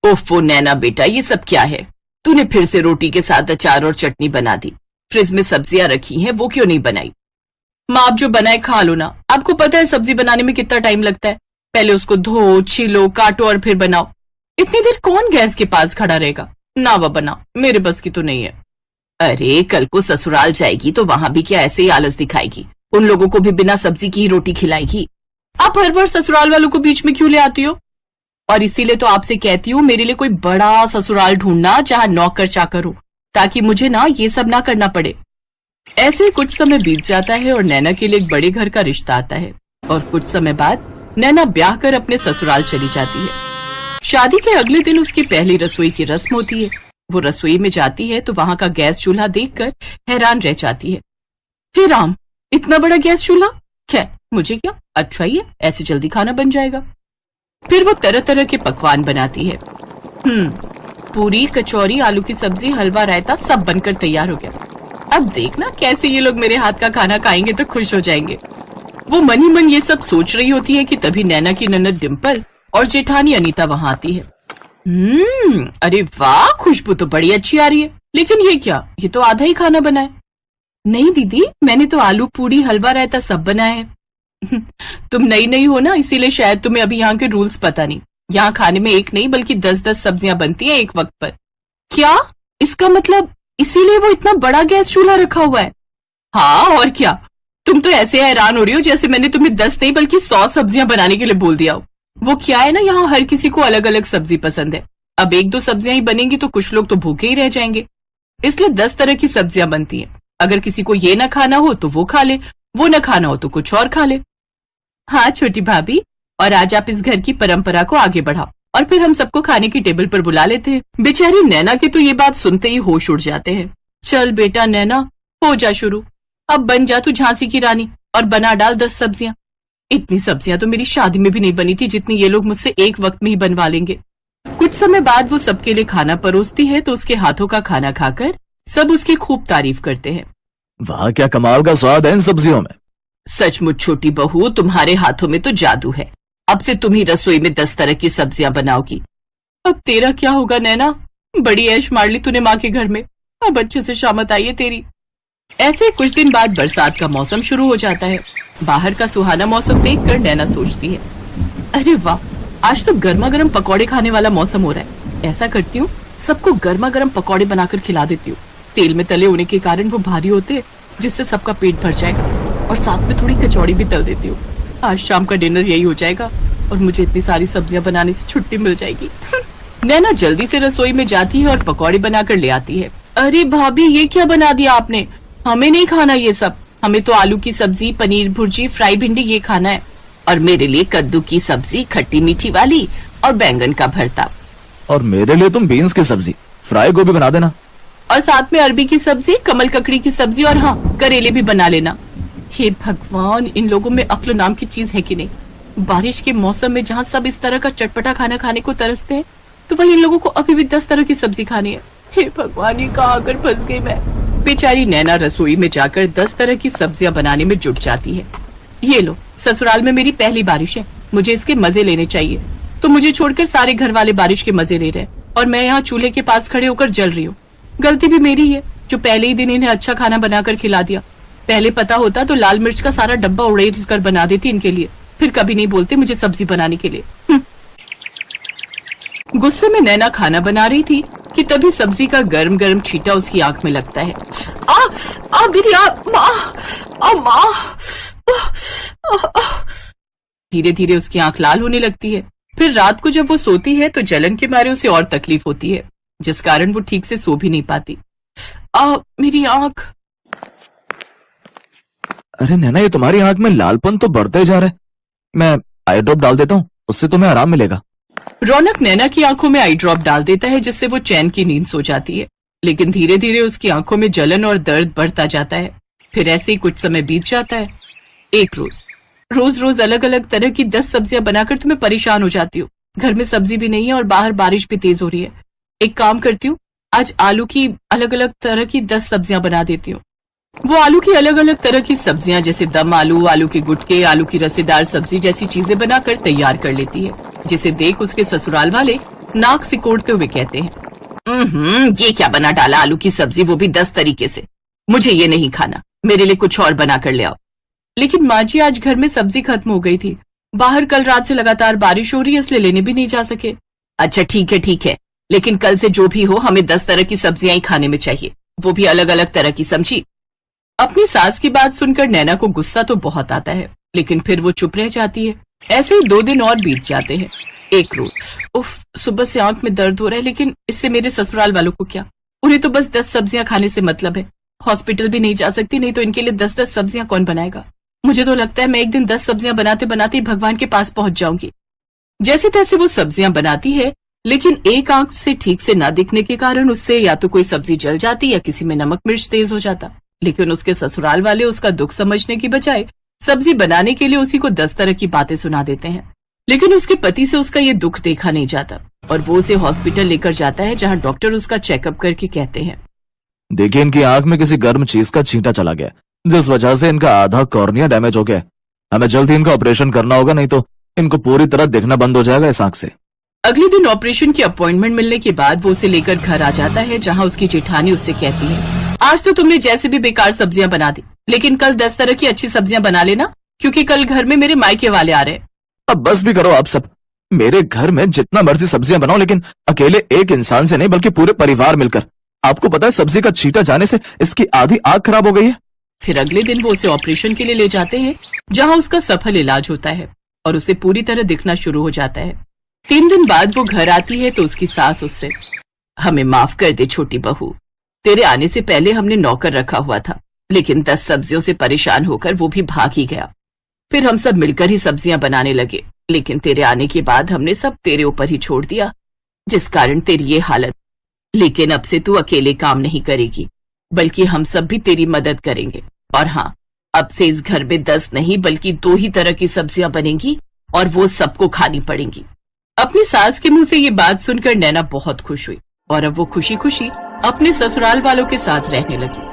ओफो नैना बेटा, ये सब क्या है? तूने फिर से रोटी के साथ अचार और चटनी बना दी। फ्रिज में सब्जियां रखी हैं, वो क्यों नहीं बनाई? माँ आप जो बनाए खा लो ना। आपको पता है सब्जी बनाने में कितना टाइम लगता है। पहले उसको धो, छीलो, काटो और फिर बनाओ। इतनी देर कौन गैस के पास खड़ा रहेगा? ना वो बना, मेरे बस की तो नहीं है। अरे कल को ससुराल जाएगी तो वहां भी क्या ऐसे ही आलस दिखाएगी? उन लोगों को भी बिना सब्जी की ही रोटी खिलाएगी। आप हर बार ससुराल वालों को बीच में क्यों ले आती हो? और इसीलिए तो आपसे कहती हूँ मेरे लिए कोई बड़ा ससुराल ढूंढना, जहाँ नौकर चाकर हो, ताकि मुझे ना ये सब ना करना पड़े। ऐसे ही कुछ समय बीत जाता है और नैना के लिए एक बड़े घर का रिश्ता आता है और कुछ समय बाद नैना ब्याह कर अपने ससुराल चली जाती है। शादी के अगले दिन उसकी पहली रसोई की रस्म होती है। वो रसोई में जाती है तो वहां का गैस चूल्हा देखकर हैरान रह जाती है। हे राम, इतना बड़ा गैस चूल्हा! क्या मुझे क्या, अच्छा ही है, ऐसे जल्दी खाना बन जाएगा। फिर वो तरह तरह के पकवान बनाती है। पूरी, कचौरी, आलू की सब्जी, हलवा, रायता सब बनकर तैयार हो गया। अब देखना कैसे ये लोग मेरे हाथ का खाना खाएंगे तो खुश हो जाएंगे। वो मन ही मन ये सब सोच रही होती है कि तभी नैना की ननद डिम्पल और जेठानी अनीता वहां आती है। अरे वाह, खुशबू तो बड़ी अच्छी आ रही है। लेकिन ये क्या, ये तो आधा ही खाना बना है। नहीं दीदी, मैंने तो आलू पूरी, हलवा, रायता सब बनाया है। तुम नई नई हो ना, इसीलिए शायद तुम्हें अभी यहाँ के रूल्स पता नहीं। यहाँ खाने में एक नहीं बल्कि 10-10 सब्जियां बनती हैं एक वक्त पर। क्या? इसका मतलब इसीलिए वो इतना बड़ा गैस चूल्हा रखा हुआ है? हाँ और क्या। तुम तो ऐसे हैरान हो रही हो जैसे मैंने तुम्हें 10 नहीं बल्कि 100 सब्जियां बनाने के लिए बोल दिया हो। वो क्या है ना, यहाँ हर किसी को अलग अलग सब्जी पसंद है। अब 1-2 सब्जियां ही बनेंगी तो कुछ लोग तो भूखे ही रह जाएंगे, इसलिए 10 तरह की सब्जियां बनती हैं। अगर किसी को ये ना खाना हो तो वो खा ले, वो ना खाना हो तो कुछ और खा ले। हाँ छोटी भाभी, और आज आप इस घर की परंपरा को आगे बढ़ाओ और फिर हम सबको खाने की टेबल पर बुला लेते हैं। बेचारी नैना के तो ये बात सुनते ही होश उड़ जाते हैं। चल बेटा नैना, हो जा शुरू। अब बन जा तू झांसी की रानी और बना डाल 10 सब्जियां। इतनी सब्जियां तो मेरी शादी में भी नहीं बनी थी जितनी ये लोग मुझसे एक वक्त में ही बनवा लेंगे। कुछ समय बाद वो सबके लिए खाना परोसती है तो उसके हाथों का खाना खाकर सब उसकी खूब तारीफ करते हैं। वाह, क्या कमाल का स्वाद है इन सब्जियों में। सचमुच छोटी बहू, तुम्हारे हाथों में तो जादू है। अब से तुम ही रसोई में 10 तरह की सब्जियां बनाओगी। अब तेरा क्या होगा नैना? बड़ी ऐश मार ली तूने माँ के घर में, अब अच्छे से शामत आई है तेरी। ऐसे कुछ दिन बाद बरसात का मौसम शुरू हो जाता है। बाहर का सुहाना मौसम देखकर नैना सोचती है, अरे वाह, आज तो गर्मा गर्म पकौड़े खाने वाला मौसम हो रहा है। ऐसा करती हूँ, सबको गर्मा गर्म पकौड़े बनाकर खिला देती हूँ। तेल में तले होने के कारण वो भारी होते, जिससे सबका पेट भर जाएगा, और साथ में थोड़ी कचौड़ी भी तल देती हूँ। आज शाम का डिनर यही हो जाएगा और मुझे इतनी सारी सब्जियां बनाने से छुट्टी मिल जाएगी। नैना जल्दी से रसोई में जाती है और पकौड़े बनाकर ले आती है। अरे भाभी, ये क्या बना दिया आपने? हमें नहीं खाना ये सब। हमें तो आलू की सब्जी, पनीर भुर्जी, फ्राई भिंडी ये खाना है। और मेरे लिए कद्दू की सब्जी, खट्टी मीठी वाली, और बैंगन का भरता। और मेरे लिए तुम बीन्स की सब्जी, फ्राई गोभी बना देना। और साथ में अरबी की सब्जी, कमल ककड़ी की सब्जी, और हाँ, करेले भी बना लेना। हे भगवान, इन लोगों में अक्ल नाम की चीज है कि नहीं। बारिश के मौसम में जहाँ सब इस तरह का चटपटा खाना खाने को तरसते हैं, तो वही इन लोगों को अभी भी 10 तरह की सब्जी खानी है। हे भगवान, ये कहाँ आकर फंस गई मैं। बेचारी नैना रसोई में जाकर 10 तरह की सब्जियां बनाने में जुट जाती है। ये लो, ससुराल में मेरी पहली बारिश है, मुझे इसके मजे लेने चाहिए। तो मुझे छोड़कर सारे घर वाले बारिश के मजे ले रहे हैं और मैं यहाँ चूल्हे के पास खड़े होकर जल रही हूँ। गलती भी मेरी है जो पहले ही दिन इन्हें अच्छा खाना बनाकर खिला दिया। पहले पता होता तो लाल मिर्च का सारा डब्बा उड़ेल कर बना देती इनके लिए, फिर कभी नहीं बोलते मुझे सब्जी बनाने के लिए। गुस्से में नैना खाना बना रही थी कि तभी सब्जी का गर्म गर्म छींटा उसकी आंख में लगता है। मेरी माँ। धीरे धीरे उसकी आंख लाल होने लगती है। फिर रात को जब वो सोती है तो जलन के मारे उसे और तकलीफ होती है, जिस कारण वो ठीक से सो भी नहीं पाती। मेरी आंख। अरे नैना, ये तुम्हारी आंख में लालपन तो बढ़ते जा रहा है। मैं आई ड्रॉप डाल देता हूँ, उससे तुम्हें आराम मिलेगा। रौनक नैना की आंखों में आई ड्रॉप डाल देता है, जिससे वो चैन की नींद सो जाती है। लेकिन धीरे धीरे उसकी आंखों में जलन और दर्द बढ़ता जाता है। फिर ऐसे ही कुछ समय बीत जाता है। एक रोज अलग अलग तरह की 10 सब्जियां बनाकर तुम्हें परेशान हो जाती हूँ। घर में सब्जी भी नहीं है और बाहर बारिश भी तेज हो रही है। एक काम करती हूँ, आज आलू की अलग अलग तरह की 10 सब्जियां बना देती हूँ। वो आलू की अलग अलग तरह की सब्जियां जैसे दम आलू, आलू के गुटके, आलू की रसेदार सब्जी जैसी चीजें बनाकर तैयार कर लेती है, जिसे देख उसके ससुराल वाले नाक सिकोड़ते हुए कहते हैं, ये क्या बना डाला आलू की सब्जी, वो भी 10 तरीके से। मुझे ये नहीं खाना, मेरे लिए कुछ और बना कर ले आओ। लेकिन माँ जी आज घर में सब्जी खत्म हो गई थी, बाहर कल रात से लगातार बारिश हो रही है इसलिए लेने भी नहीं जा सके। अच्छा ठीक है, लेकिन कल से जो भी हो हमें 10 तरह की सब्जियां ही खाने में चाहिए, वो भी अलग अलग तरह की, समझी। अपनी सास की बात सुनकर नैना को गुस्सा तो बहुत आता है, लेकिन फिर वो चुप रह जाती है। ऐसे ही 2 दिन और बीत जाते हैं। एक रोज, उफ, सुबह से आंख में दर्द हो रहा है, लेकिन इससे मेरे ससुराल वालों को क्या, उन्हें तो बस 10 सब्जियां खाने से मतलब है। हॉस्पिटल भी नहीं जा सकती, नहीं तो इनके लिए 10-10 सब्जियां कौन बनाएगा। मुझे तो लगता है मैं एक दिन 10 सब्जियां बनाते बनाते भगवान के पास पहुंच जाऊंगी। जैसे तैसे वो सब्जियां बनाती है, लेकिन एक आंख से ठीक से ना दिखने के कारण उससे या तो कोई सब्जी जल जाती या किसी में नमक मिर्च तेज हो जाता। लेकिन उसके ससुराल वाले उसका दुख समझने की बजाय सब्जी बनाने के लिए उसी को 10 तरह की बातें सुना देते हैं। लेकिन उसके पति से उसका ये दुख देखा नहीं जाता और वो उसे हॉस्पिटल लेकर जाता है, जहां डॉक्टर उसका चेकअप करके कहते हैं, देखिए इनकी आंख में किसी गर्म चीज का छींटा चला गया, जिस वजह से इनका आधा कॉर्निया डैमेज हो गया। हमें जल्द ही इनका ऑपरेशन करना होगा, नहीं तो इनको पूरी तरह दिखना बंद हो जाएगा इस आंख से। अगले दिन ऑपरेशन की अपॉइंटमेंट मिलने के बाद वो उसे लेकर घर आ जाता है, जहां उसकी जेठानी उससे कहती है, आज तो तुमने जैसे भी बेकार सब्जियां बना दी, लेकिन कल 10 तरह की अच्छी सब्जियां बना लेना, क्योंकि कल घर में मेरे मायके वाले आ रहे हैं। अब बस भी करो आप सब, मेरे घर में जितना मर्जी सब्जियां बनाओ, लेकिन अकेले एक इंसान से नहीं बल्कि पूरे परिवार मिलकर। आपको पता है सब्जी का छींटा जाने से इसकी आधी आंख खराब हो गई है। फिर अगले दिन वो उसे ऑपरेशन के लिए ले जाते हैं, जहां उसका सफल इलाज होता है और उसे पूरी तरह दिखना शुरू हो जाता है। 3 दिन बाद वो घर आती है तो उसकी सास उससे, हमें माफ कर दे छोटी बहू, तेरे आने से पहले हमने नौकर रखा हुआ था, लेकिन 10 सब्जियों से परेशान होकर वो भी भाग ही गया। फिर हम सब मिलकर ही सब्जियां बनाने लगे, लेकिन तेरे आने के बाद हमने सब तेरे ऊपर ही छोड़ दिया, जिस कारण तेरी ये हालत। लेकिन अब से तू अकेले काम नहीं करेगी, बल्कि हम सब भी तेरी मदद करेंगे। और हाँ, अब से इस घर में 10 नहीं बल्कि 2 ही तरह की सब्जियां बनेंगी और वो सबको खानी पड़ेंगी। अपनी सास के मुंह से ये बात सुनकर नैना बहुत खुश हुई और अब वो खुशी खुशी अपने ससुराल वालों के साथ रहने लगी।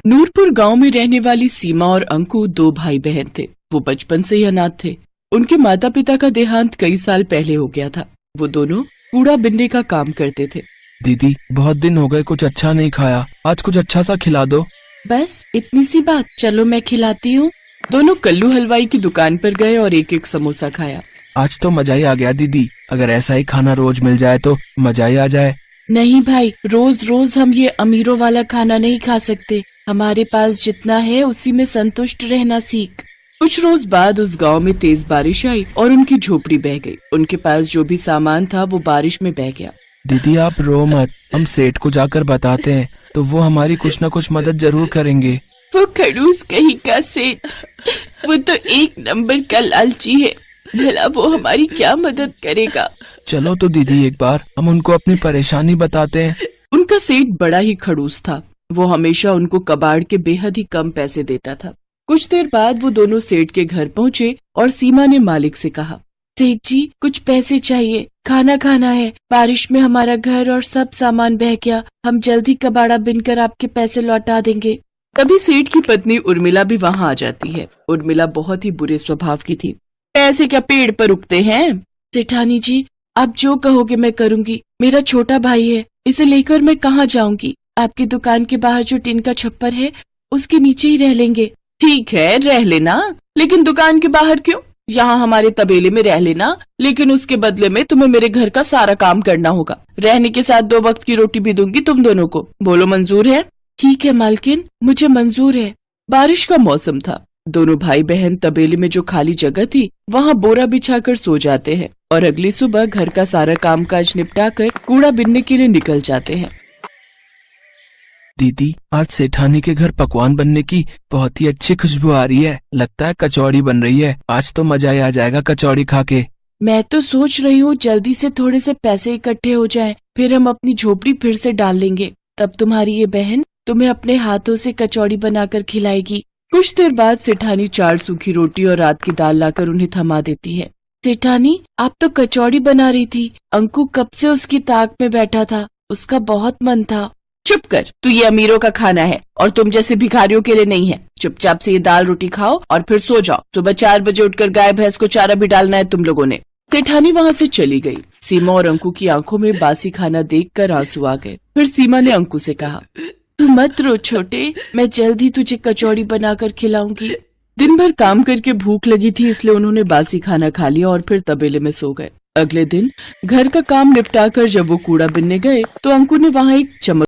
नूरपुर गांव में रहने वाली सीमा और अंकु 2 भाई बहन थे। वो बचपन से ही अनाथ थे। उनके माता पिता का देहांत कई साल पहले हो गया था। वो दोनों कूड़ा बिनने का काम करते थे। दीदी बहुत दिन हो गए, कुछ अच्छा नहीं खाया, आज कुछ अच्छा सा खिला दो। बस इतनी सी बात, चलो मैं खिलाती हूँ। दोनों कल्लू हलवाई की दुकान पर गए और एक एक समोसा खाया। आज तो मजा ही आ गया दीदी, अगर ऐसा ही खाना रोज मिल जाए तो मजा ही आ जाए। नहीं भाई, रोज रोज हम ये अमीरों वाला खाना नहीं खा सकते। हमारे पास जितना है उसी में संतुष्ट रहना सीख। कुछ रोज बाद उस गांव में तेज बारिश आई और उनकी झोपड़ी बह गई। उनके पास जो भी सामान था वो बारिश में बह गया। दीदी आप रो मत, हम सेठ को जाकर बताते हैं तो वो हमारी कुछ न कुछ मदद जरूर करेंगे। वो खड़ूस कहीं का सेठ, वो तो एक नंबर का लालची है, भला वो हमारी क्या मदद करेगा। चलो तो दीदी एक बार हम उनको अपनी परेशानी बताते हैं। उनका सेठ बड़ा ही खड़ूस था। वो हमेशा उनको कबाड़ के बेहद ही कम पैसे देता था। कुछ देर बाद वो दोनों सेठ के घर पहुँचे और सीमा ने मालिक से कहा, सेठ जी कुछ पैसे चाहिए, खाना खाना है, बारिश में हमारा घर और सब सामान बह गया, हम जल्दी कबाड़ा बिनकर आपके पैसे लौटा देंगे। तभी सेठ की पत्नी उर्मिला भी वहाँ आ जाती है। उर्मिला बहुत ही बुरे स्वभाव की थी। पैसे क्या पेड़ पर उगते हैं? सेठानी जी आप जो कहोगे मैं करूँगी। मेरा छोटा भाई है, इसे लेकर मैं कहाँ जाऊँगी? आपकी दुकान के बाहर जो टीन का छप्पर है उसके नीचे ही रह लेंगे। ठीक है रह लेना, लेकिन दुकान के बाहर क्यों? यहाँ हमारे तबेले में रह लेना, लेकिन उसके बदले में तुम्हें मेरे घर का सारा काम करना होगा। रहने के साथ 2 वक्त की रोटी भी दूंगी तुम दोनों को। बोलो मंजूर है? ठीक है मालकिन, मुझे मंजूर है। बारिश का मौसम था। दोनों भाई बहन तबेले में जो खाली जगह थी वहाँ बोरा बिछाकर सो जाते हैं और अगली सुबह घर का सारा कामकाज निपटाकर कूड़ा बिनने के लिए निकल जाते हैं। दीदी आज सेठानी के घर पकवान बनने की बहुत ही अच्छी खुशबू आ रही है, लगता है कचौड़ी बन रही है। आज तो मजा ही आ जाएगा कचौड़ी खा के। मैं तो सोच रही हूँ जल्दी से थोड़े से पैसे इकट्ठे हो जाएं, फिर हम अपनी झोपड़ी फिर से डाल लेंगे। तब तुम्हारी ये बहन तुम्हें अपने हाथों से कचौड़ी बनाकर खिलाएगी। कुछ देर बाद सेठानी 4 सूखी रोटी और रात की दाल लाकर उन्हें थमा देती है। सेठानी आप तो कचौड़ी बना रही थी, अंकु कब से उसकी ताक में बैठा था, उसका बहुत मन था। चुप कर, तू ये अमीरों का खाना है और तुम जैसे भिखारियों के लिए नहीं है। चुपचाप से ये दाल रोटी खाओ और फिर सो जाओ। सुबह 4 बजे उठकर गाय भैंस को चारा भी डालना है तुम लोगों ने। सेठानी वहाँ से चली गई। सीमा और अंकु की आंखों में बासी खाना देखकर आंसू आ गए। फिर सीमा ने अंकु से कहा, तू मत रो छोटे, मैं जल्द ही तुझे कचौड़ी बनाकर खिलाऊंगी। दिन भर काम करके भूख लगी थी, इसलिए उन्होंने बासी खाना खा लिया और फिर तबेले में सो गए। अगले दिन घर का काम निपटाकर जब वो कूड़ा बिनने गए तो अंकु ने वहाँ एक चमक